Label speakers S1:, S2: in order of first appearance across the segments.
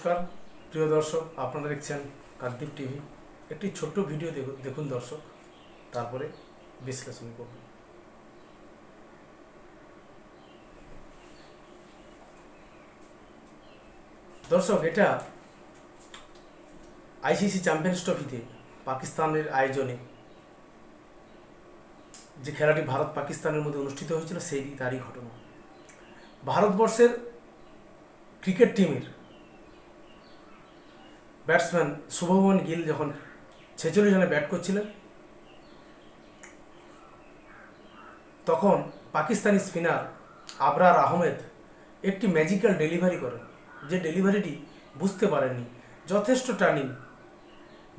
S1: নমস্কার প্রিয় দর্শক, আপনারা দেখছেন কাকদ্বীপ টিভি। একটি ছোট্ট ভিডিও দেখুন দর্শক, তারপরে বিশ্লেষণ করুন। দর্শক, এটা আইসিসি চ্যাম্পিয়ন্স ট্রফিতে পাকিস্তানের আয়োজনে যে খেলাটি ভারত পাকিস্তানের মধ্যে অনুষ্ঠিত হয়েছিল তারই ঘটনা। ভারতবর্ষের ক্রিকেট টিমের ব্যাটসম্যান শুভমন গিল যখন 46 রানে ব্যাট করছিলেন, তখন পাকিস্তানি স্পিনার আবরার আহমেদ একটি ম্যাজিক্যাল ডেলিভারি করেন, যে ডেলিভারিটি বুঝতে পারেননি। যথেষ্ট টার্নিং,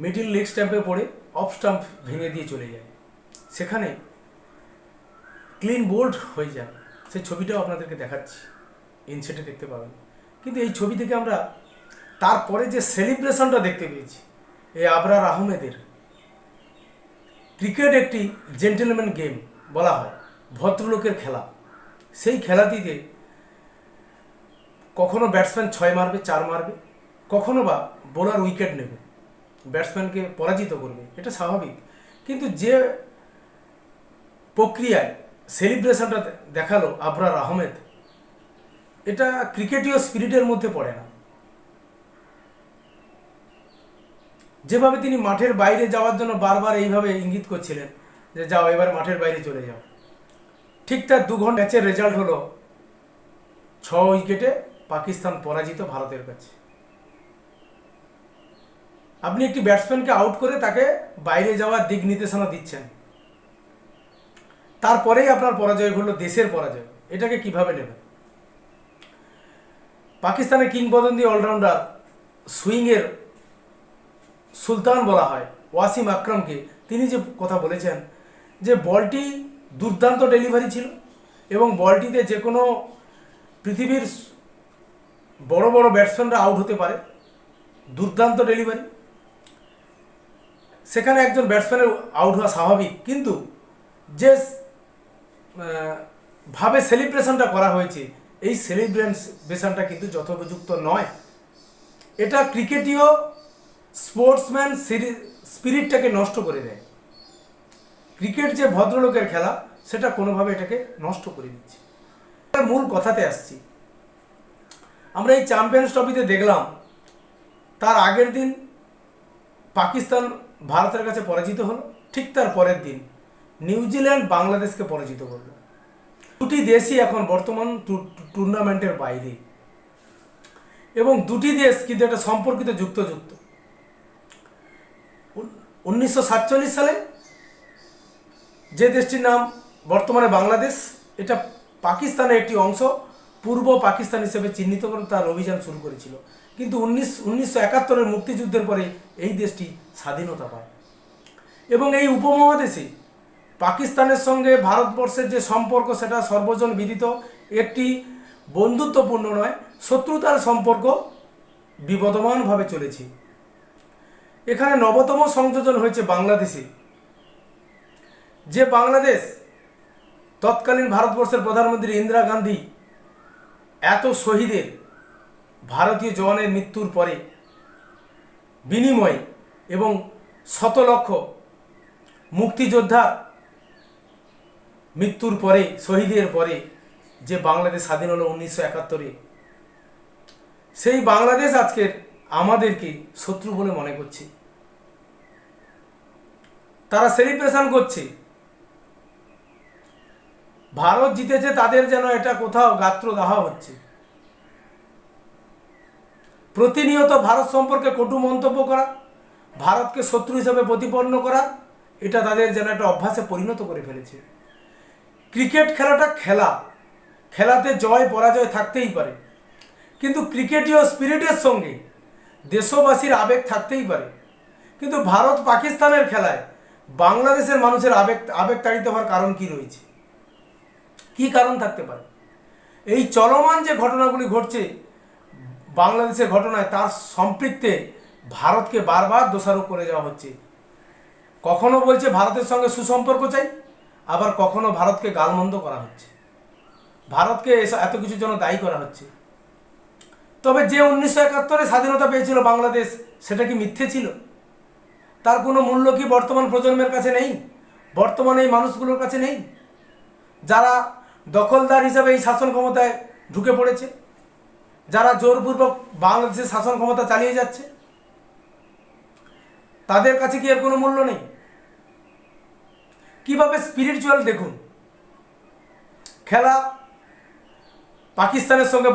S1: মিডিল লেগ স্ট্যাম্পে পড়ে অফ স্টাম্প ভেঙে দিয়ে চলে যায়, সেখানে ক্লিন বোল্ড হয়ে যায়। সেই ছবিটাও আপনাদেরকে দেখাচ্ছি, ইনসেটে দেখতে পাবেন। কিন্তু এই ছবি থেকে আমরা তারপরে যে সেলিব্রেশনটা দেখতে পেয়েছি এই আবরার আহমেদের। ক্রিকেট একটি জেন্টেলম্যান গেম বলা হয়, ভদ্রলোকের খেলা। সেই খেলাটিতে কখনো ব্যাটসম্যান 6 মারবে, 4 মারবে, কখনো বা বোলার উইকেট নেবে, ব্যাটসম্যানকে পরাজিত করবে, এটা স্বাভাবিক। কিন্তু যে প্রক্রিয়ায় সেলিব্রেশনটা দেখালো আবরার আহমেদ, এটা ক্রিকেটীয় স্পিরিটের মধ্যে পড়ে না। যেভাবে তিনি মাঠের বাইরে যাওয়ার জন্য বারবার এইভাবে ইঙ্গিত করছিলেন যে যাও এবার মাঠের বাইরে চলে যাও, ঠিক তার 2 ঘন্টা ম্যাচের রেজাল্ট হলো 6 উইকেটে পাকিস্তান পরাজিত ভারতের কাছে। আপনি একটি ব্যাটসম্যানকে আউট করে তাকে বাইরে যাওয়ার দিক নির্দেশনা দিচ্ছেন, তারপরেই আপনার পরাজয় হলো দেশের পরাজয়। এটাকে কিভাবে নেবেন? পাকিস্তানের কিংবদন্তি অলরাউন্ডার, সুইংয়ের সুলতান বলা হয় ওয়াসিম আকরামকে, তিনি যে কথা বলেছেন যে বলটি দুর্দান্ত ডেলিভারি ছিল এবং বলটিতে যে কোনো পৃথিবীর বড় বড় ব্যাটসম্যানরা আউট হতে পারে, দুর্দান্ত ডেলিভারি। সেখানে একজন ব্যাটসম্যানের আউট হওয়া স্বাভাবিক, কিন্তু যে ভাবে সেলিব্রেশনটা করা হয়েছে, এই সেলিব্রেশনটা কিন্তু যথোপযুক্ত নয়। এটা ক্রিকেটীয় স্পোর্টসম্যান স্পিরিটটাকে নষ্ট করে দেয়। ক্রিকেট যে ভদ্রলোকের খেলা, সেটা কোনোভাবে এটাকে নষ্ট করে দিচ্ছে। মূল কথাতে আসছি, আমরা এই চ্যাম্পিয়ন্স ট্রফিতে দেখলাম তার আগের দিন পাকিস্তান ভারতের কাছে পরাজিত হলো, ঠিক তার পরের দিন নিউজিল্যান্ড বাংলাদেশকে পরাজিত করলো। দুটি দেশই এখন বর্তমান টুর্নামেন্টের বাইরে, এবং দুটি দেশ কিন্তু একটা সম্পর্কিত যুক্ত 1947 সালে যে দেশটির নাম বর্তমানে বাংলাদেশ, এটা পাকিস্তানের একটি অংশ, পূর্ব পাকিস্তান হিসেবে চিহ্নিত করে তার অভিযান শুরু করেছিল। কিন্তু 1971 মুক্তিযুদ্ধের পরে এই দেশটি স্বাধীনতা পায়, এবং এই উপমহাদেশে পাকিস্তানের সঙ্গে ভারতবর্ষের যে সম্পর্ক, সেটা সর্বজন বিদিত একটি বন্ধুত্বপূর্ণ নয়, শত্রুতার সম্পর্ক বিবদমানভাবে চলেছে। এখানে 9তম সংযোজন হয়েছে বাংলাদেশে, যে বাংলাদেশ তৎকালীন ভারতবর্ষের প্রধানমন্ত্রী ইন্দিরা গান্ধী এত শহীদের, ভারতীয় জওয়ানের মৃত্যুর পরে বিনিময়ে এবং 100 লক্ষ মুক্তিযোদ্ধা মৃত্যুর পরে, শহীদের পরে যে বাংলাদেশ স্বাধীন হলো 1971, সেই বাংলাদেশ আজকের আমাদেরকে শত্রু বলে মনে করছে। তারা সেলিব্রেশন করছে, ভারত জিতেছে, তাদের যেন এটা কোথাও গাত্র দাহ হচ্ছে। প্রতিনিয়ত ভারত সম্পর্কে কটু মন্তব্য করা, ভারতকে শত্রু হিসেবে প্রতিপন্ন করা, এটা তাদের যেন একটা অভ্যাসে পরিণত করে ফেলেছে। ক্রিকেট খেলাটা খেলাতে জয় পরাজয় থাকতেই পারে, কিন্তু ক্রিকেটীয় স্পিরিটের সঙ্গে দেশবাসীর আবেগ থাকতেই পারে। কিন্তু ভারত পাকিস্তানের খেলায় বাংলাদেশের মানুষের আবেগ তাড়িত হওয়ার কারণ কি রয়েছে? কি কারণ থাকতে পারে? এই চলমান যে ঘটনাগুলি ঘটছে বাংলাদেশের ঘটনায়, তার সম্পৃক্তে ভারতকে বারবার দোষারোপ করে যাওয়া হচ্ছে। কখনো বলছে ভারতের সঙ্গে সুসম্পর্ক চাই, আবার কখনো ভারতকে গালমন্দ করা হচ্ছে, ভারতকে এত কিছুর জন্য দায়ী করা হচ্ছে। তবে যে 1971-এ স্বাধীনতা পেয়েছিল বাংলাদেশ, সেটা কি মিথ্যে ছিল? তার কোনো মূল্য কি বর্তমান প্রজন্মের কাছে নেই? বর্তমানে এই মানুষগুলোর কাছে নেই, যারা দখলদার হিসাবে এই শাসন ক্ষমতায় ঢুকে পড়েছে, যারা জোরপূর্বক বাংলাদেশের শাসন ক্ষমতা চালিয়ে যাচ্ছে? তাদের কাছে কি এর কোনো মূল্য নেই? কিভাবে স্পিরিচুয়াল দেখুন, খেলা পাকিস্তানের সঙ্গে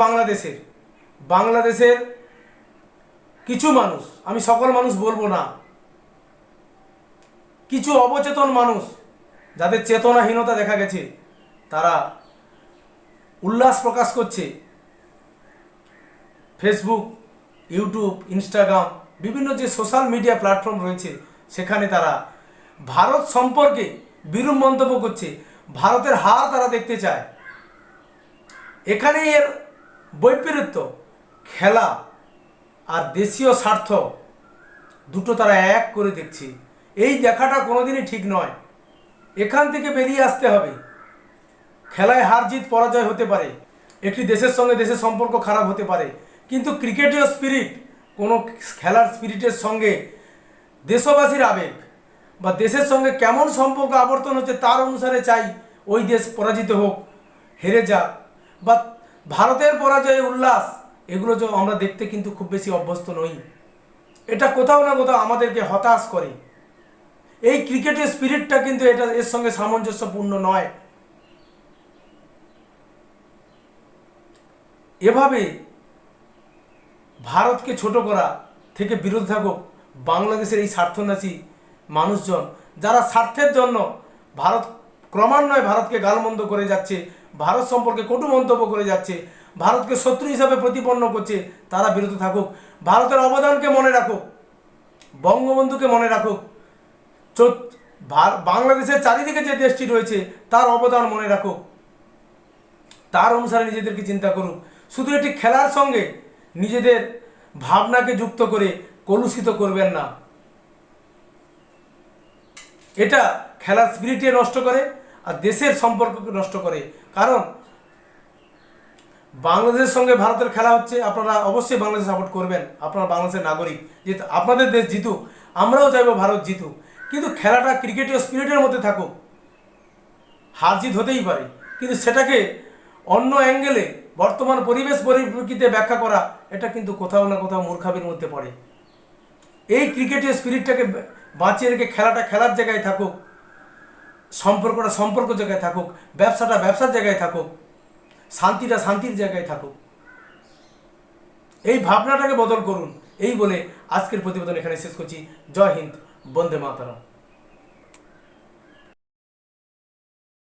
S1: বাংলাদেশের কিছু মানুষ, আমি সকল মানুষ বলবো না, কিছু অবচেতন মানুষ যাদের চেতনাহীনতা দেখা গেছে, তারা উল্লাস প্রকাশ করছে ফেসবুক, ইউটিউব, ইনস্টাগ্রাম, বিভিন্ন যে সোশ্যাল মিডিয়া প্ল্যাটফর্ম রয়েছে, সেখানে তারা ভারত সম্পর্কে বিরূপ মন্তব্য করছে, ভারতের হার তারা দেখতে চায়। এখানে এর বৈপরীত্য, খেলা আর দেশীয় স্বার্থ দুটো তারা এক করে দেখছে। এই দেখাটা কোনোদিনই ঠিক নয়, এখান থেকে বেরিয়ে আসতে হবে। খেলায় হার জিত পরাজয় হতে পারে, একটি দেশের সঙ্গে দেশের সম্পর্ক খারাপ হতে পারে, কিন্তু ক্রিকেটীয় স্পিরিট, কোনো খেলার স্পিরিটের সঙ্গে দেশবাসীর আবেগ বা দেশের সঙ্গে কেমন সম্পর্ক আবর্তন হচ্ছে তার অনুসারে চাই ওই দেশ পরাজিত হোক, হেরে যাক, বা ভারতের পরাজয়ে উল্লাস, এগুলো যে আমরা দেখতে কিন্তু খুব বেশি অভ্যস্ত নই। এটা কোথাও না কোথাও আমাদেরকে হতাশ করে। এই ক্রিকেটের স্পিরিটটা কিন্তু এর সঙ্গে সামঞ্জস্যপূর্ণ নয়। এভাবে ভারতকে ছোট করা থেকে বিরত থাকুক বাংলাদেশের এই স্বার্থনাশী মানুষজন, যারা স্বার্থের জন্য ক্রমান্বয়ে ভারতকে গালমন্দ করে যাচ্ছে, ভারত সম্পর্কে কটু মন্তব্য করে যাচ্ছে, ভারতকে শত্রু হিসাবে প্রতিপন্ন করছে, তারা বিরত থাকুক। ভারতের অবদানকে মনে রাখুক, বঙ্গবন্ধুকে মনে রাখুক, বাংলাদেশের চারিদিকে যে দেশটি রয়েছে তার অবদান মনে রাখুক, তার অনুসারে নিজেদেরকে চিন্তা করুক। শুধু একটি খেলার সঙ্গে নিজেদের ভাবনাকে যুক্ত করে কলুষিত করবেন না। এটা খেলার স্পিরিটে নষ্ট করে আর দেশের সম্পর্ককে নষ্ট করে। কারণ বাংলাদেশের সঙ্গে ভারতের খেলা হচ্ছে, আপনারা অবশ্যই বাংলাদেশ সাপোর্ট করবেন, আপনারা বাংলাদেশের নাগরিক, যে আপনাদের দেশ জিতুক, আমরাও চাইবো ভারত জিতুক, কিন্তু খেলাটা ক্রিকেটীয় স্পিরিটের মধ্যে থাকুক। হার জিত হতেই পারে, কিন্তু সেটাকে অন্য অ্যাঙ্গেলে বর্তমান পরিবেশ পরিপ্রেক্ষিতে ব্যাখ্যা করা, এটা কিন্তু কোথাও না কোথাও মূর্খামির মধ্যে পড়ে। এই ক্রিকেটের স্পিরিটটাকে বাঁচিয়ে রেখে খেলাটা খেলার জায়গায় থাকুক, সম্পর্কটা সম্পর্ক জায়গায় থাকুক, ব্যবসাটা ব্যবসার জায়গায় থাকুক, শান্তিটা শান্তির জায়গায় থাকুক। এই ভাবনাটাকে বদল করুন। এই বলে আজকের প্রতিবেদন এখানে শেষ করছি। জয় হিন্দ, বন্দে মাতরম।